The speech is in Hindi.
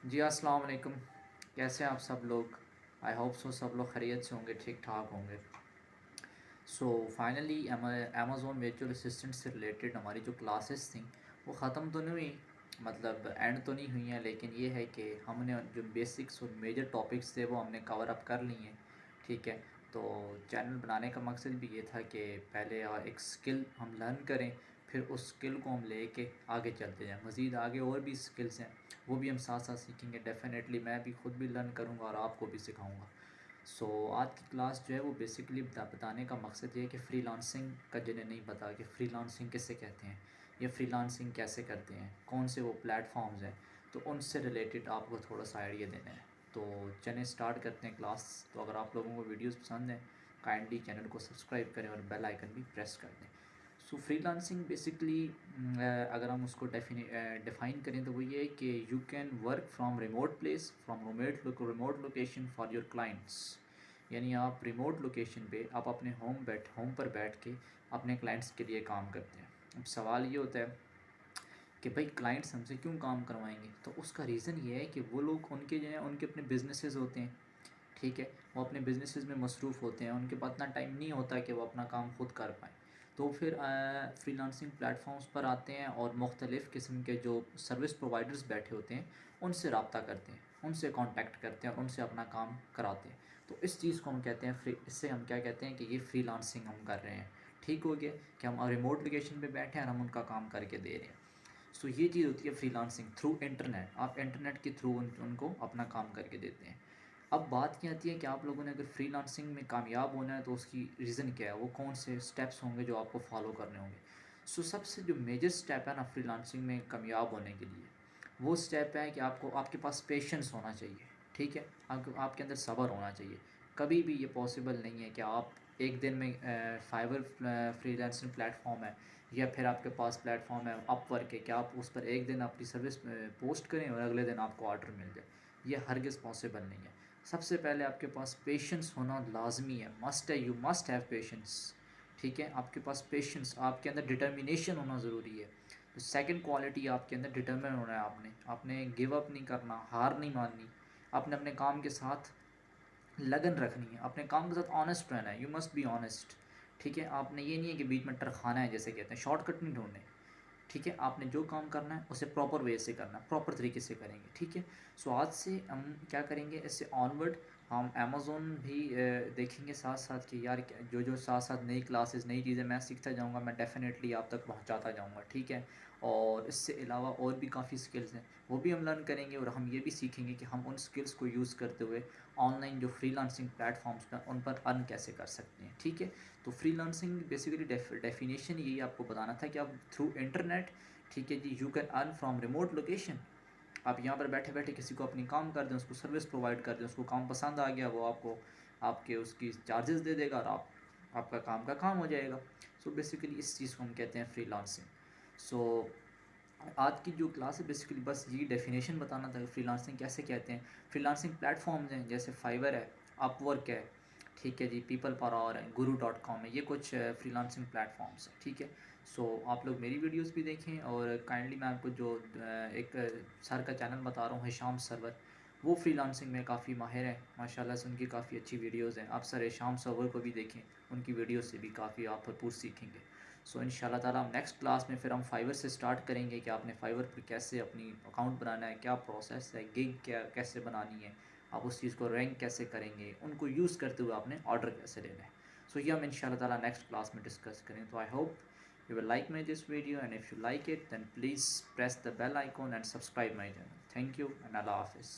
जी अस्सलाम वालेकुम। कैसे हैं आप सब लोग? आई होप सो सब लोग खैरियत से होंगे, ठीक ठाक होंगे। So finally Amazon virtual assistant से रिलेटेड हमारी जो क्लासेस थी वो ख़त्म तो नहीं हुई, मतलब एंड तो नहीं हुई हैं, लेकिन ये है कि हमने जो बेसिक्स और मेजर टॉपिक्स थे वो हमने कवर अप कर लिए हैं। ठीक है, तो चैनल बनाने का मकसद भी ये था कि पहले एक स्किल हम लर्न करें, फिर उस स्किल को हम लेके आगे चलते जाएं। मज़ीद आगे और भी स्किल्स हैं, वो भी हम साथ साथ सीखेंगे। डेफ़िनेटली मैं भी खुद भी लर्न करूँगा और आपको भी सिखाऊँगा। आज की क्लास जो है वो बेसिकली बताने का मकसद ये है कि फ्रीलांसिंग का जिन्हें नहीं पता कि फ्रीलांसिंग किसे कहते हैं या फ्रीलांसिंग कैसे करते हैं, कौन से वो प्लेटफॉर्म्स हैं, तो उनसे रिलेटेड आपको थोड़ा सा आइडिया देना है। तो चलें स्टार्ट करते हैं क्लास। तो अगर आप लोगों को वीडियोस पसंद हैं, काइंडली चैनल को सब्सक्राइब करें और बेल आइकन भी प्रेस कर दें। फ्रीलांसिंग बेसिकली अगर हम उसको डिफ़ाइन करें तो वो ये है कि you can work from remote place, from remote location for your clients. यानी आप रिमोट लोकेशन पे आप अपने होम पर बैठ के अपने क्लाइंट्स के लिए काम करते हैं। अब सवाल ये होता है कि भाई क्लाइंट्स हमसे क्यों काम करवाएंगे? तो उसका रीज़न ये है कि वो लोग उनके जो है उनके अपने बिजनेसेस होते हैं। ठीक है, वो अपने बिजनेसेस में मसरूफ़ होते हैं, उनके पास इतना टाइम नहीं होता कि वो अपना काम खुद कर पाएँ। तो फिर फ्रीलांसिंग प्लेटफॉर्म्स पर आते हैं और मुख्तलिफ़ किस्म के जो सर्विस प्रोवाइडर्स बैठे होते हैं उनसे रब्ता करते हैं, उनसे कांटेक्ट करते हैं और उनसे अपना काम कराते हैं। तो इस चीज़ को हम कहते हैं इससे हम क्या कहते हैं कि ये फ्रीलांसिंग हम कर रहे हैं। ठीक हो गया कि हम रिमोट लोकेशन पे बैठे हैं और हम उनका काम करके दे रहे हैं। ये चीज़ होती है फ्रीलांसिंग थ्रू इंटरनेट। आप इंटरनेट के थ्रू उनको अपना काम करके देते हैं। अब बात क्या आती है कि आप लोगों ने अगर फ्रीलांसिंग में कामयाब होना है तो उसकी रीज़न क्या है, वो कौन से स्टेप्स होंगे जो आपको फॉलो करने होंगे। सबसे जो मेजर स्टेप है ना फ्रीलांसिंग में कामयाब होने के लिए, वो स्टेप है कि आपके पास पेशेंस होना चाहिए। ठीक है, आपके अंदर सब्र होना चाहिए। कभी भी ये पॉसिबल नहीं है कि आप एक दिन में फाइवर फ्रीलांसिंग प्लेटफॉर्म है या फिर आपके पास प्लेटफॉर्म है अपवर्क है कि आप उस पर एक दिन अपनी सर्विस पोस्ट करें और अगले दिन आपको ऑर्डर मिल जाए। ये हरगिज़ पॉसिबल नहीं है। सबसे पहले आपके पास पेशेंस होना लाजमी है, मस्ट है, यू मस्ट हैव पेशेंस। ठीक है, आपके पास पेशेंस, आपके अंदर डिटर्मिनेशन होना ज़रूरी है। तो सेकंड क्वालिटी आपके अंदर डिटर्मिन होना है। आपने गिव अप नहीं करना, हार नहीं माननी। आपने अपने काम के साथ लगन रखनी है, अपने काम के साथ ऑनेस्ट रहना है। You must be honest. ठीक है, आपने ये नहीं है कि बीच में टरखाना है जैसे कहते हैं, शॉर्टकट नहीं ढूंढने। ठीक है, आपने जो काम करना है उसे प्रॉपर वे से करना है, प्रॉपर तरीके से करेंगे। ठीक है, आज से हम क्या करेंगे, इससे ऑनवर्ड हम अमेज़ोन भी देखेंगे साथ साथ कि यार जो जो साथ साथ नई क्लासेस नई चीज़ें मैं सीखता जाऊंगा, मैं डेफ़िनेटली आप तक पहुंचाता जाऊंगा। ठीक है, और इससे अलावा और भी काफ़ी स्किल्स हैं, वो भी हम लर्न करेंगे और हम ये भी सीखेंगे कि हम उन स्किल्स को यूज़ करते हुए ऑनलाइन जो फ्रीलांसिंग प्लेटफॉर्म्स पर उन पर अर्न कैसे कर सकते हैं। ठीक है, तो फ्रीलांसिंग बेसिकली डेफिनेशन यही आपको बताना था कि आप थ्रू इंटरनेट, ठीक है जी, you can earn from remote location. आप यहाँ पर बैठे बैठे किसी को अपनी काम कर दें, उसको सर्विस प्रोवाइड कर दें, उसको काम पसंद आ गया, वो आपको आपके उसकी चार्जेस दे देगा और आपका काम का काम हो जाएगा। बेसिकली इस चीज़ को हम कहते हैं फ्रीलांसिंग। सो आज की जो क्लास है बेसिकली बस यही डेफिनेशन बताना था कि फ्रीलांसिंग कैसे कहते हैं। फ्रीलांसिंग प्लेटफॉर्म्स हैं जैसे फाइवर है, अपवर्क है, ठीक है जी, पीपल पर और है, guru.com है, ये कुछ फ्रीलांसिंग प्लेटफॉर्म्स हैं। ठीक है, आप लोग मेरी वीडियोस भी देखें और काइंडली मैं आपको जो एक सर का चैनल बता रहा हूँ, हिशाम सर्वर, वो फ्रीलांसिंग में काफ़ी माहिर है माशाल्लाह से, उनकी काफ़ी अच्छी वीडियोस हैं। आप सर हिशाम सर्वर को भी देखें, उनकी वीडियोस से भी काफ़ी आप भरपूर सीखेंगे। इंशाल्लाह ताला हम नेक्स्ट क्लास में फिर हम फाइवर से स्टार्ट करेंगे कि आपने फाइवर पर कैसे अपनी अकाउंट बनाना है, क्या प्रोसेस है, गिग क्या कैसे बनानी है, आप उस चीज़ को रैंक कैसे करेंगे, उनको यूज़ करते हुए आपने ऑर्डर कैसे लेना है। ये हम इंशाल्लाह ताला नेक्स्ट क्लास में डिस्कस करें। तो I hope you will like my this video, and if you like it then please press the bell icon and subscribe my channel. Thank you and Allah Hafiz.